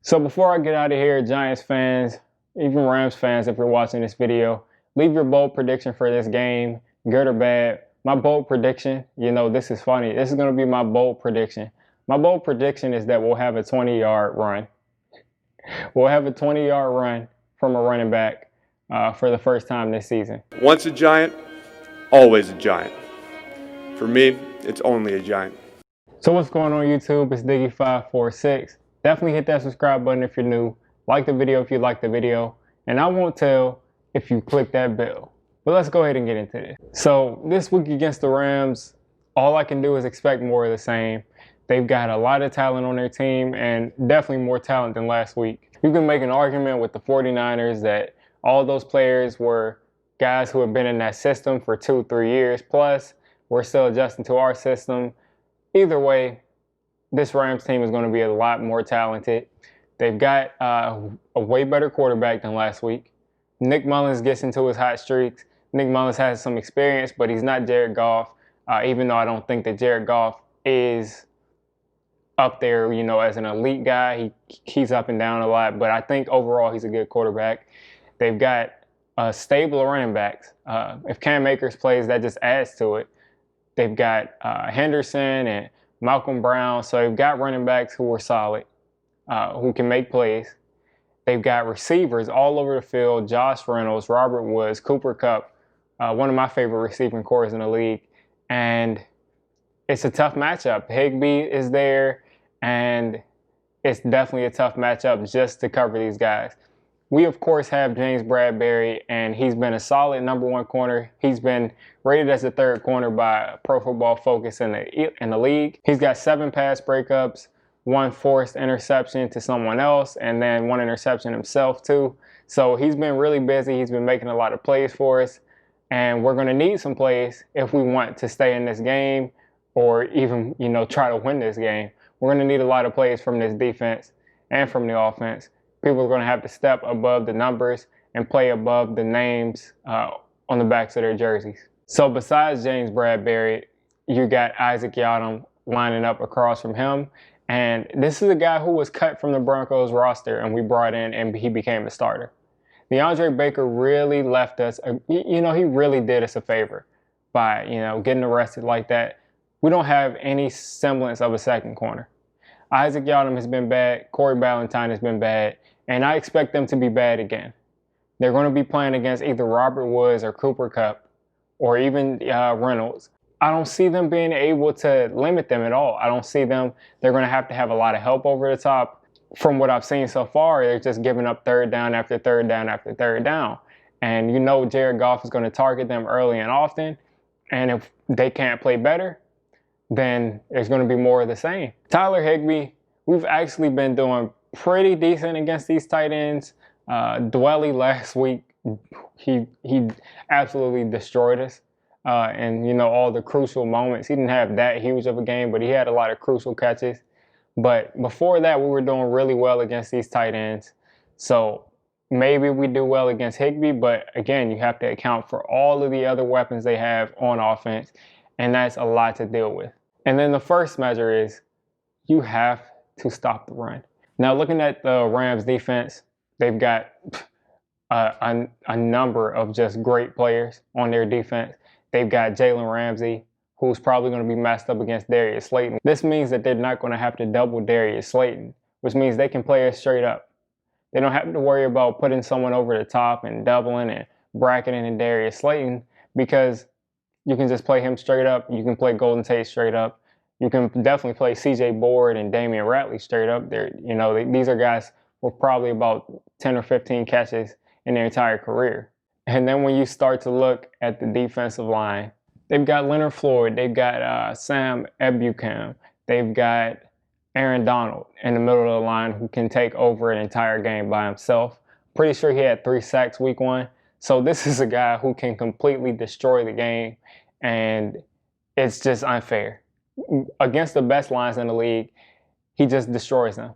So before I get out of here, Giants fans, even Rams fans, if you're watching this video, leave your bold prediction for this game, good or bad. My bold prediction, this is funny. This is going to be my bold prediction. My bold prediction is that we'll have a 20-yard run. We'll have a 20-yard run from a running back for the first time this season. Once a Giant, always a Giant. For me, it's only a Giant. So what's going on YouTube? It's Diggy546. Definitely hit that subscribe button if you're new. Like the video if you like the video. And I won't tell if you click that bell. But let's go ahead and get into this. So this week against the Rams, all I can do is expect more of the same. They've got a lot of talent on their team and definitely more talent than last week. You can make an argument with the 49ers that all those players were guys who have been in that system for 2-3 years plus. We're still adjusting to our system. Either way, this Rams team is going to be a lot more talented. They've got a way better quarterback than last week. Nick Mullins gets into his hot streaks. Nick Mullins has some experience, but he's not Jared Goff, even though I don't think that Jared Goff is up there, as an elite guy. He's up and down a lot, but I think overall he's a good quarterback. They've got a stable of running backs. If Cam Akers plays, that just adds to it. They've got Henderson and Malcolm Brown. So they've got running backs who are solid, who can make plays. They've got receivers all over the field. Josh Reynolds, Robert Woods, Cooper Kupp, one of my favorite receiving cores in the league. And it's a tough matchup. Higbee is there, and it's definitely a tough matchup just to cover these guys. We, of course, have James Bradberry, and he's been a solid #1 corner. He's been rated as the third corner by Pro Football Focus in the league. He's got 7 pass breakups, 1 forced interception to someone else, and then 1 interception himself, too. So he's been really busy. He's been making a lot of plays for us, and we're going to need some plays if we want to stay in this game or even, try to win this game. We're going to need a lot of plays from this defense and from the offense. People are going to have to step above the numbers and play above the names on the backs of their jerseys. So besides James Bradberry, you got Isaac Yiadom lining up across from him. And this is a guy who was cut from the Broncos roster and we brought in and he became a starter. DeAndre Baker really left us, he really did us a favor by, getting arrested like that. We don't have any semblance of a second corner. Isaac Yiadom has been bad. Corey Ballentine has been bad. And I expect them to be bad again. They're going to be playing against either Robert Woods or Cooper Kupp or even Reynolds. I don't see them being able to limit them at all. I don't see them. They're going to have a lot of help over the top. From what I've seen so far, they're just giving up third down after third down after third down. And Jared Goff is going to target them early and often. And if they can't play better, then there's going to be more of the same. Tyler Higbee, we've actually been doing pretty decent against these tight ends. Dwelly last week, he absolutely destroyed us. And all the crucial moments. He didn't have that huge of a game, but he had a lot of crucial catches. But before that, we were doing really well against these tight ends. So maybe we do well against Higbee, but again, you have to account for all of the other weapons they have on offense, and that's a lot to deal with. And then the first measure is you have to stop the run. Now, looking at the Rams defense, they've got a number of just great players on their defense. They've got Jalen Ramsey, who's probably going to be matched up against Darius Slayton. This means that they're not going to have to double Darius Slayton, which means they can play it straight up. They don't have to worry about putting someone over the top and doubling and bracketing in Darius Slayton because you can just play him straight up. You can play Golden Tate straight up. You can definitely play C.J. Board and Damian Ratley straight up. These are guys with probably about 10 or 15 catches in their entire career. And then when you start to look at the defensive line, they've got Leonard Floyd, they've got Sam Ebukam, they've got Aaron Donald in the middle of the line who can take over an entire game by himself. Pretty sure he had 3 sacks week 1. So this is a guy who can completely destroy the game, and it's just unfair. Against the best lines in the league, he just destroys them.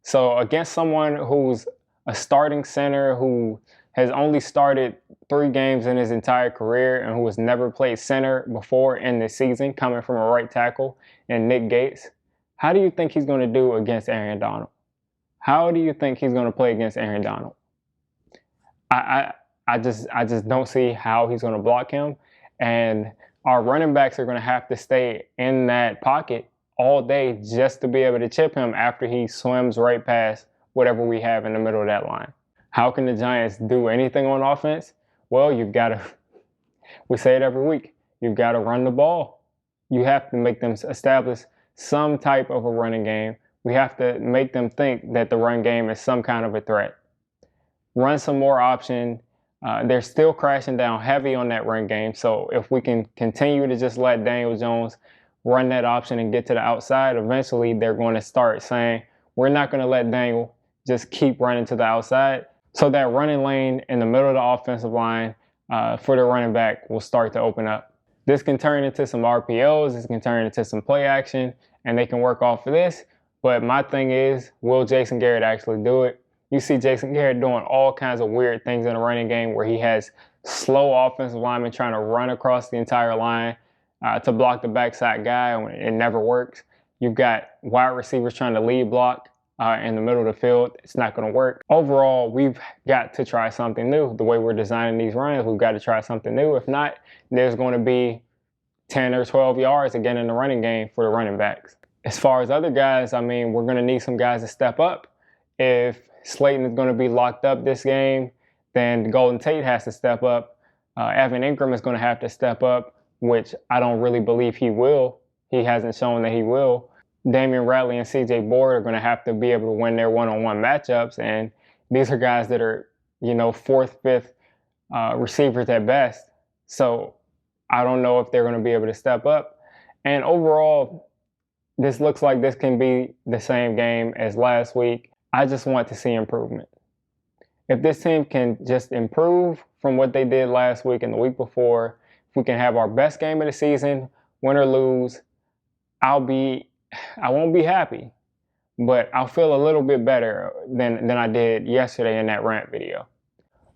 So against someone who's a starting center who has only started 3 games in his entire career and who has never played center before in this season, coming from a right tackle and Nick Gates, how do you think he's going to do against Aaron Donald? How do you think he's going to play against Aaron Donald? I just don't see how he's going to block him. And our running backs are going to have to stay in that pocket all day just to be able to chip him after he swims right past whatever we have in the middle of that line. How can the Giants do anything on offense? Well, you've got to, we say it every week, you've got to run the ball. You have to make them establish some type of a running game. We have to make them think that the run game is some kind of a threat. Run some more option. They're still crashing down heavy on that run game. So if we can continue to just let Daniel Jones run that option and get to the outside, eventually they're going to start saying, we're not going to let Daniel just keep running to the outside. So that running lane in the middle of the offensive line for the running back will start to open up. This can turn into some RPOs. This can turn into some play action, and they can work off of this. But my thing is, will Jason Garrett actually do it? You see Jason Garrett doing all kinds of weird things in the running game where he has slow offensive linemen trying to run across the entire line to block the backside guy, and it never works. You've got wide receivers trying to lead block in the middle of the field. It's not going to work. Overall, we've got to try something new. The way we're designing these runs, we've got to try something new. If not, there's going to be 10 or 12 yards again in the running game for the running backs. As far as other guys, I mean, we're going to need some guys to step up. If Slayton is going to be locked up this game, then Golden Tate has to step up. Evan Ingram is going to have to step up, which I don't really believe he will. He hasn't shown that he will. Damian Ratley and CJ Board are going to have to be able to win their one-on-one matchups. And these are guys that are, fourth, fifth receivers at best. So I don't know if they're going to be able to step up. And overall, this looks like this can be the same game as last week. I just want to see improvement. If this team can just improve from what they did last week and the week before, if we can have our best game of the season, win or lose, I won't be happy, but I'll feel a little bit better than I did yesterday in that rant video.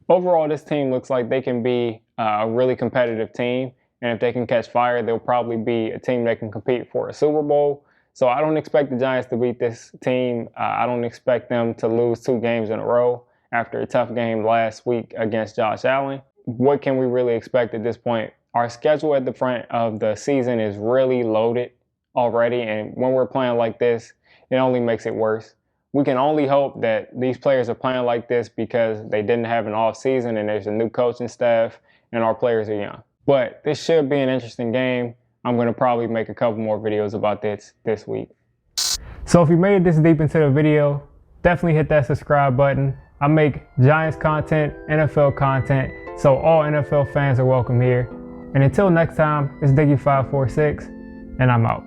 Overall, this team looks like they can be a really competitive team, and if they can catch fire, they'll probably be a team that can compete for a Super Bowl. So I don't expect the Giants to beat this team. I don't expect them to lose 2 games in a row after a tough game last week against Josh Allen. What can we really expect at this point? Our schedule at the front of the season is really loaded already, and when we're playing like this, it only makes it worse. We can only hope that these players are playing like this because they didn't have an off season and there's a new coaching staff and our players are young. But this should be an interesting game. I'm going to probably make a couple more videos about this week. So if you made it this deep into the video, definitely hit that subscribe button. I make Giants content, NFL content, so all NFL fans are welcome here. And until next time, it's Diggy546, and I'm out.